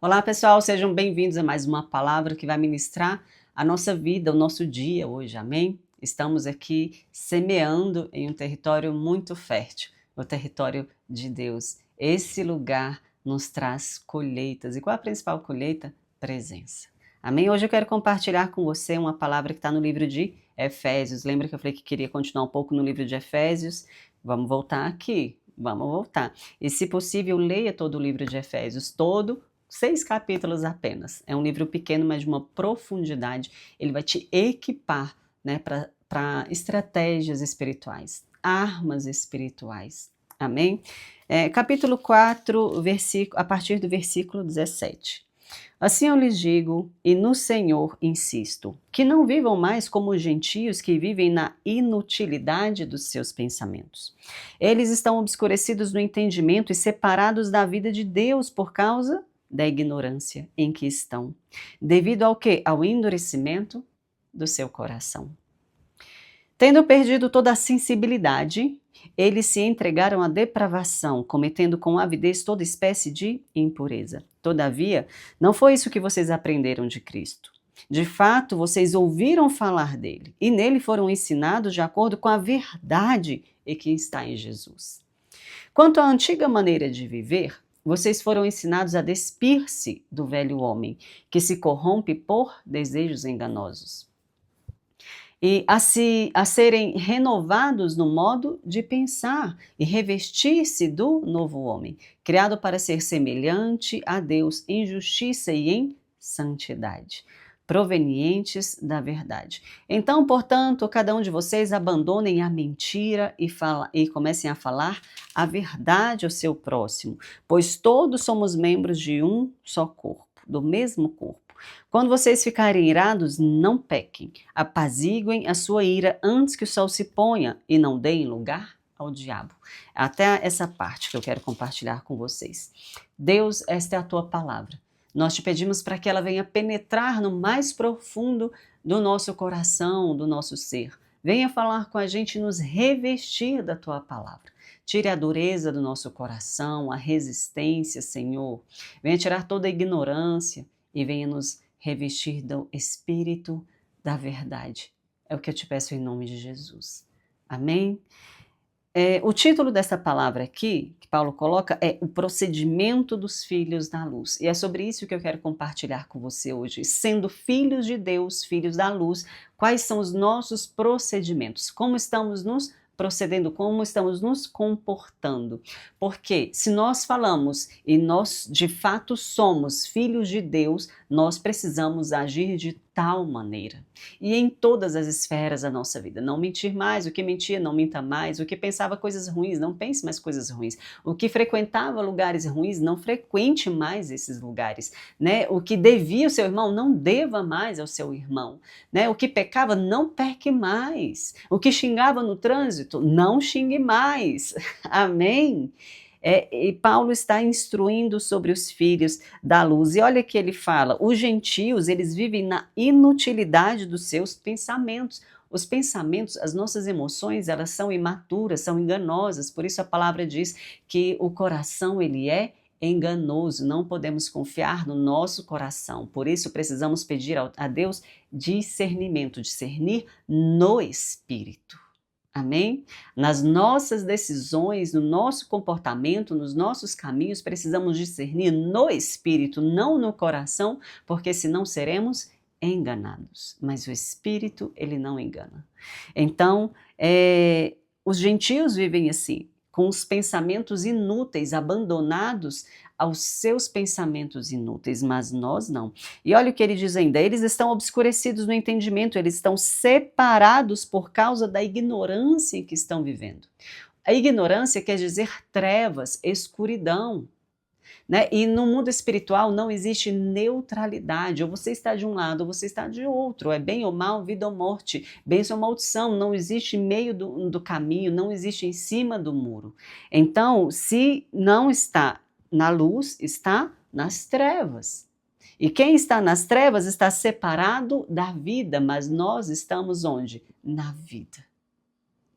Olá pessoal, sejam bem-vindos a mais uma palavra que vai ministrar a nossa vida, o nosso dia hoje, amém? Estamos aqui semeando em um território muito fértil, o território de Deus. Esse lugar nos traz colheitas. E qual é a principal colheita? Presença. Amém? Hoje eu quero compartilhar com você uma palavra que está no livro de Efésios. Lembra que eu falei que queria continuar um pouco no livro de Efésios? Vamos voltar aqui, vamos voltar. E se possível, leia todo o livro de Efésios, todo 6 capítulos apenas. É um livro pequeno, mas de uma profundidade. Ele vai te equipar, né, para estratégias espirituais, armas espirituais. Amém? Capítulo 4, a partir do versículo 17. Assim eu lhes digo, e no Senhor insisto, que não vivam mais como os gentios que vivem na inutilidade dos seus pensamentos. Eles estão obscurecidos no entendimento e separados da vida de Deus por causa da ignorância em que estão. Devido ao quê? Ao endurecimento do seu coração. Tendo perdido toda a sensibilidade, eles se entregaram à depravação, cometendo com avidez toda espécie de impureza. Todavia, não foi isso que vocês aprenderam de Cristo. De fato, vocês ouviram falar dele, e nele foram ensinados de acordo com a verdade que está em Jesus. Quanto à antiga maneira de viver, vocês foram ensinados a despir-se do velho homem, que se corrompe por desejos enganosos, e a serem renovados no modo de pensar e revestir-se do novo homem, criado para ser semelhante a Deus em justiça e em santidade, provenientes da verdade. Então, portanto, cada um de vocês abandonem a mentira e comecem a falar a verdade ao seu próximo, pois todos somos membros de um só corpo, do mesmo corpo. Quando vocês ficarem irados, não pequem. Apaziguem a sua ira antes que o sol se ponha e não deem lugar ao diabo. Até essa parte que eu quero compartilhar com vocês. Deus, esta é a tua palavra. Nós te pedimos para que ela venha penetrar no mais profundo do nosso coração, do nosso ser. Venha falar com a gente e nos revestir da tua palavra. Tire a dureza do nosso coração, a resistência, Senhor. Venha tirar toda a ignorância e venha nos revestir do Espírito da verdade. É o que eu te peço em nome de Jesus. Amém? O título dessa palavra aqui, que Paulo coloca, é o procedimento dos filhos da luz. E é sobre isso que eu quero compartilhar com você hoje. Sendo filhos de Deus, filhos da luz, quais são os nossos procedimentos? Como estamos nos procedendo, como estamos nos comportando? Porque se nós falamos e nós de fato somos filhos de Deus, nós precisamos agir de tal maneira. E em todas as esferas da nossa vida. Não mentir mais, o que mentia, não minta mais. O que pensava coisas ruins, não pense mais coisas ruins. O que frequentava lugares ruins, não frequente mais esses lugares. Né? O que devia ao seu irmão, não deva mais ao seu irmão. Né? O que pecava, não peque mais. O que xingava no trânsito, não xingue mais. Amém? E Paulo está instruindo sobre os filhos da luz. E olha que ele fala, os gentios, eles vivem na inutilidade dos seus pensamentos. Os pensamentos, as nossas emoções, elas são imaturas, são enganosas. Por isso a palavra diz que o coração, ele é enganoso. Não podemos confiar no nosso coração. Por isso precisamos pedir a Deus discernimento, discernir no Espírito. Amém? Nas nossas decisões, no nosso comportamento, nos nossos caminhos, precisamos discernir no Espírito, não no coração, porque senão seremos enganados. Mas o Espírito, ele não engana. Então, os gentios vivem assim, com os pensamentos inúteis, abandonados aos seus pensamentos inúteis, mas nós não. E olha o que ele diz ainda, eles estão obscurecidos no entendimento, eles estão separados por causa da ignorância em que estão vivendo. A ignorância quer dizer trevas, escuridão. Né? E no mundo espiritual não existe neutralidade, ou você está de um lado ou você está de outro, é bem ou mal, vida ou morte, bênção ou maldição, não existe meio do caminho, não existe em cima do muro. Então, se não está na luz, está nas trevas. E quem está nas trevas está separado da vida, mas nós estamos onde? Na vida.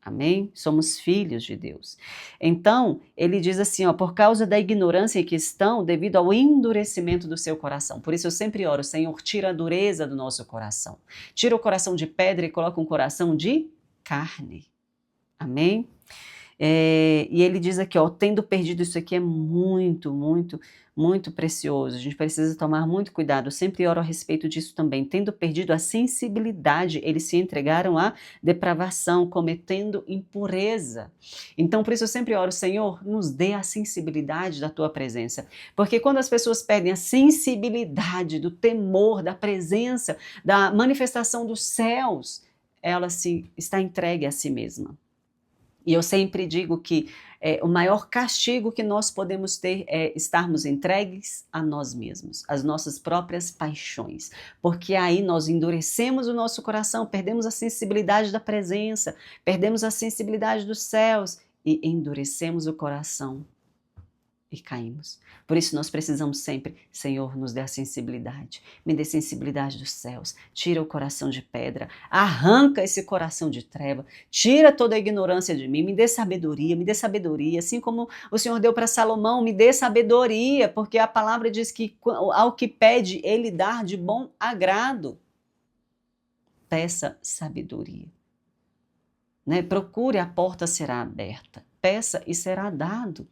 Amém? Somos filhos de Deus. Então, ele diz assim, ó, por causa da ignorância em que estão, devido ao endurecimento do seu coração. Por isso eu sempre oro, Senhor, tira a dureza do nosso coração. Tira o coração de pedra e coloca um coração de carne. Amém? E ele diz aqui, ó, tendo perdido, isso aqui é muito, muito, muito precioso. A gente precisa tomar muito cuidado. Eu sempre oro a respeito disso também. Tendo perdido a sensibilidade, eles se entregaram à depravação, cometendo impureza. Então, por isso eu sempre oro, Senhor, nos dê a sensibilidade da tua presença. Porque quando as pessoas perdem a sensibilidade do temor, da presença, da manifestação dos céus, ela está entregue a si mesma. E eu sempre digo que o maior castigo que nós podemos ter é estarmos entregues a nós mesmos, às nossas próprias paixões, porque aí nós endurecemos o nosso coração, perdemos a sensibilidade da presença, perdemos a sensibilidade dos céus e endurecemos o coração e caímos. Por isso nós precisamos sempre, Senhor, nos dê a sensibilidade, me dê sensibilidade dos céus, tira o coração de pedra, arranca esse coração de treva, tira toda a ignorância de mim, me dê sabedoria, assim como o Senhor deu para Salomão, me dê sabedoria, porque a palavra diz que ao que pede, ele dá de bom agrado. Peça sabedoria. Né? Procure, a porta será aberta, peça e será dado.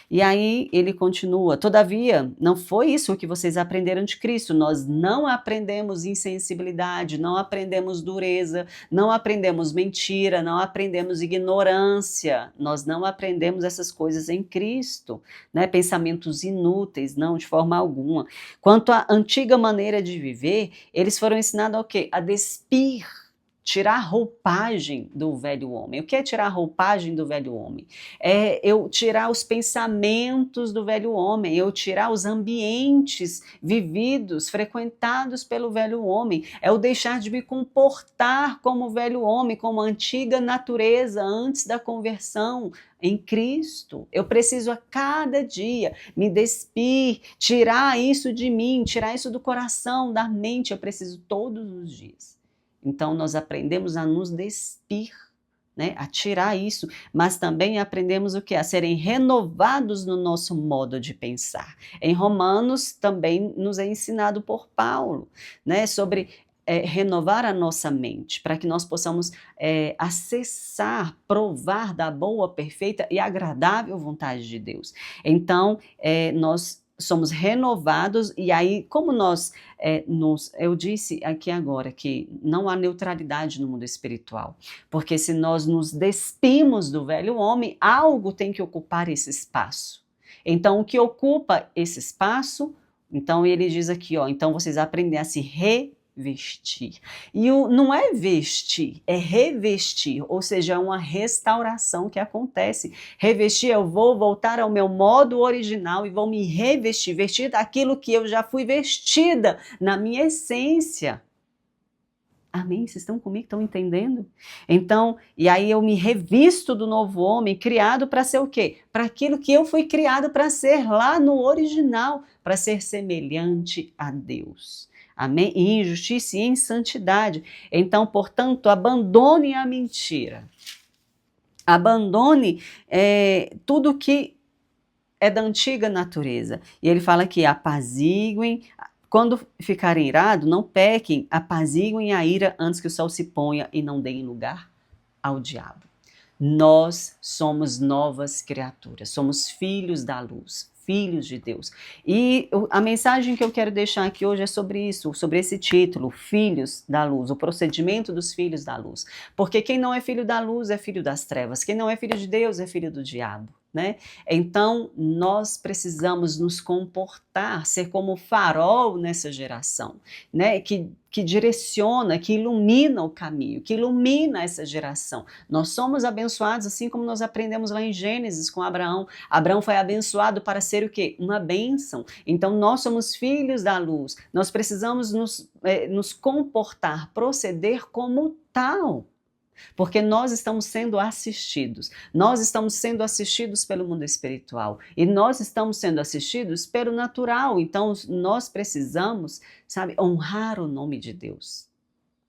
E aí ele continua, todavia, não foi isso que vocês aprenderam de Cristo, nós não aprendemos insensibilidade, não aprendemos dureza, não aprendemos mentira, não aprendemos ignorância, nós não aprendemos essas coisas em Cristo, né? Pensamentos inúteis, não, de forma alguma. Quanto à antiga maneira de viver, eles foram ensinados ao quê? A despir, tirar a roupagem do velho homem. O que é tirar a roupagem do velho homem? É eu tirar os pensamentos do velho homem, eu tirar os ambientes vividos, frequentados pelo velho homem, é eu deixar de me comportar como o velho homem, como a antiga natureza antes da conversão em Cristo. Eu preciso a cada dia me despir, tirar isso de mim, tirar isso do coração, da mente, eu preciso todos os dias. Então, nós aprendemos a nos despir, né, a tirar isso, mas também aprendemos o que? A serem renovados no nosso modo de pensar. Em Romanos também nos é ensinado por Paulo, né, sobre renovar a nossa mente, para que nós possamos acessar, provar da boa, perfeita e agradável vontade de Deus. Então, nós somos renovados, e aí, como nós, eu disse aqui agora que não há neutralidade no mundo espiritual, porque se nós nos despimos do velho homem, algo tem que ocupar esse espaço. Então, o que ocupa esse espaço, então ele diz aqui, ó, então vocês aprendem a se revestir. E não é vestir, é revestir, ou seja, é uma restauração que acontece. Revestir, eu vou voltar ao meu modo original e vou me revestir, vestir daquilo que eu já fui vestida na minha essência. Amém? Vocês estão comigo? Estão entendendo? Então, e aí eu me revisto do novo homem, criado para ser o quê? Para aquilo que eu fui criado para ser lá no original, para ser semelhante a Deus. Amém? E em justiça e em santidade. Então, portanto, abandone a mentira. Abandone tudo que é da antiga natureza. E ele fala que apaziguem, quando ficarem irados, não pequem, apaziguem a ira antes que o sol se ponha e não deem lugar ao diabo. Nós somos novas criaturas, somos filhos da luz, filhos de Deus. E a mensagem que eu quero deixar aqui hoje é sobre isso, sobre esse título, Filhos da Luz, o procedimento dos filhos da luz. Porque quem não é filho da luz é filho das trevas, quem não é filho de Deus é filho do diabo. Né? Então, nós precisamos nos comportar, ser como farol nessa geração, né? que direciona, que ilumina o caminho, que ilumina essa geração. Nós somos abençoados, assim como nós aprendemos lá em Gênesis com Abraão. Abraão foi abençoado para ser o quê? Uma bênção. Então, nós somos filhos da luz, nós precisamos nos comportar, proceder como tal. Porque nós estamos sendo assistidos pelo mundo espiritual e nós estamos sendo assistidos pelo natural, então nós precisamos, honrar o nome de Deus.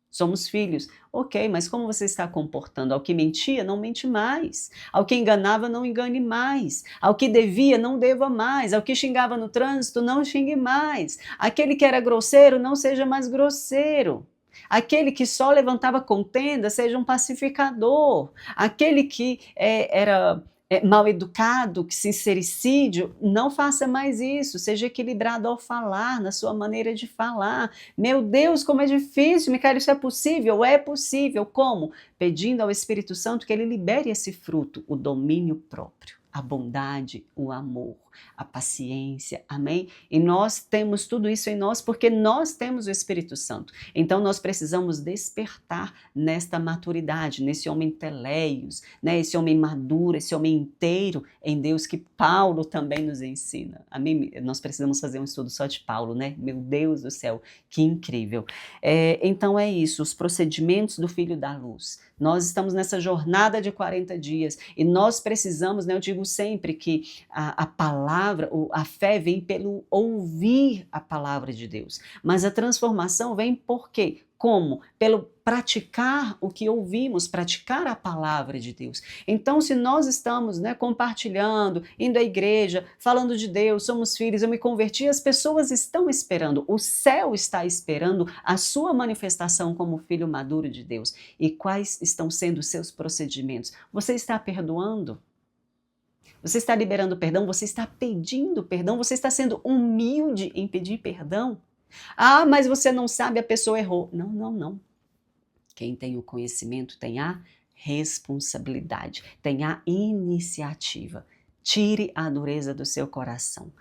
Somos filhos. Ok, mas como você está comportando? Ao que mentia, não mente mais. Ao que enganava, não engane mais. Ao que devia, não deva mais. Ao que xingava no trânsito, não xingue mais. Aquele que era grosseiro, não seja mais grosseiro. Aquele que só levantava contenda, seja um pacificador. Aquele que era mal educado, que sincericídio, não faça mais isso. Seja equilibrado ao falar, na sua maneira de falar. Meu Deus, como é difícil, Micael, isso é possível? É possível. Como? Pedindo ao Espírito Santo que ele libere esse fruto, o domínio próprio, a bondade, o amor, a paciência, amém? E nós temos tudo isso em nós porque nós temos o Espírito Santo. Então nós precisamos despertar nesta maturidade, nesse homem teleios, né? Esse homem maduro, esse homem inteiro em Deus que Paulo também nos ensina. Amém? Nós precisamos fazer um estudo só de Paulo, né? Meu Deus do céu, que incrível. Então é isso, os procedimentos do Filho da Luz. Nós estamos nessa jornada de 40 dias e nós precisamos, né? Eu digo sempre que a palavra, a fé vem pelo ouvir a palavra de Deus, mas a transformação vem por quê? Como? Pelo praticar o que ouvimos, praticar a palavra de Deus. Então, se nós estamos, né, compartilhando, indo à igreja, falando de Deus, somos filhos, eu me converti, as pessoas estão esperando, o céu está esperando a sua manifestação como filho maduro de Deus. E quais estão sendo os seus procedimentos? Você está perdoando? Você está liberando perdão? Você está pedindo perdão? Você está sendo humilde em pedir perdão? Ah, mas você não sabe, a pessoa errou. Não, não, não. Quem tem o conhecimento tem a responsabilidade, tem a iniciativa. Tire a dureza do seu coração.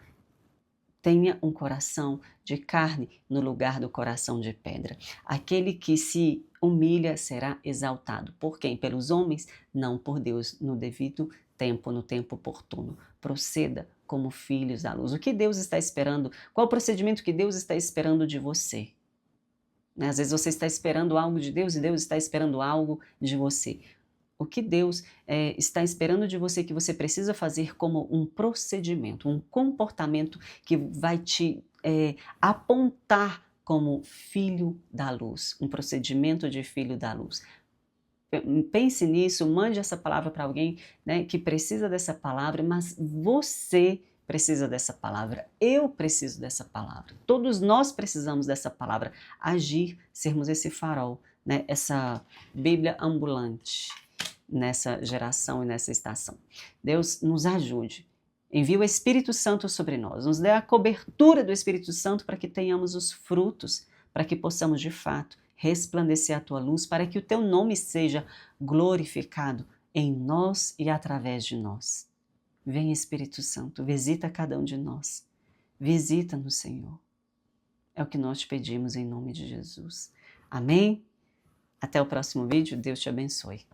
Tenha um coração de carne no lugar do coração de pedra. Aquele que se humilha será exaltado. Por quem? Pelos homens? Não, por Deus, no devido tempo, no tempo oportuno. Proceda como filhos da luz. O que Deus está esperando? Qual o procedimento que Deus está esperando de você? Né? Às vezes você está esperando algo de Deus e Deus está esperando algo de você. O que Deus está esperando de você que você precisa fazer como um procedimento, um comportamento que vai te apontar como filho da luz, um procedimento de filho da luz. Pense nisso, mande essa palavra para alguém, né, que precisa dessa palavra, mas você precisa dessa palavra, eu preciso dessa palavra, todos nós precisamos dessa palavra, agir, sermos esse farol, né, essa Bíblia ambulante nessa geração e nessa estação. Deus nos ajude, envie o Espírito Santo sobre nós, nos dê a cobertura do Espírito Santo para que tenhamos os frutos, para que possamos de fato resplandecer a tua luz, para que o teu nome seja glorificado em nós e através de nós. Vem, Espírito Santo, visita cada um de nós. Visita-nos, Senhor. É o que nós te pedimos em nome de Jesus. Amém? Até o próximo vídeo. Deus te abençoe.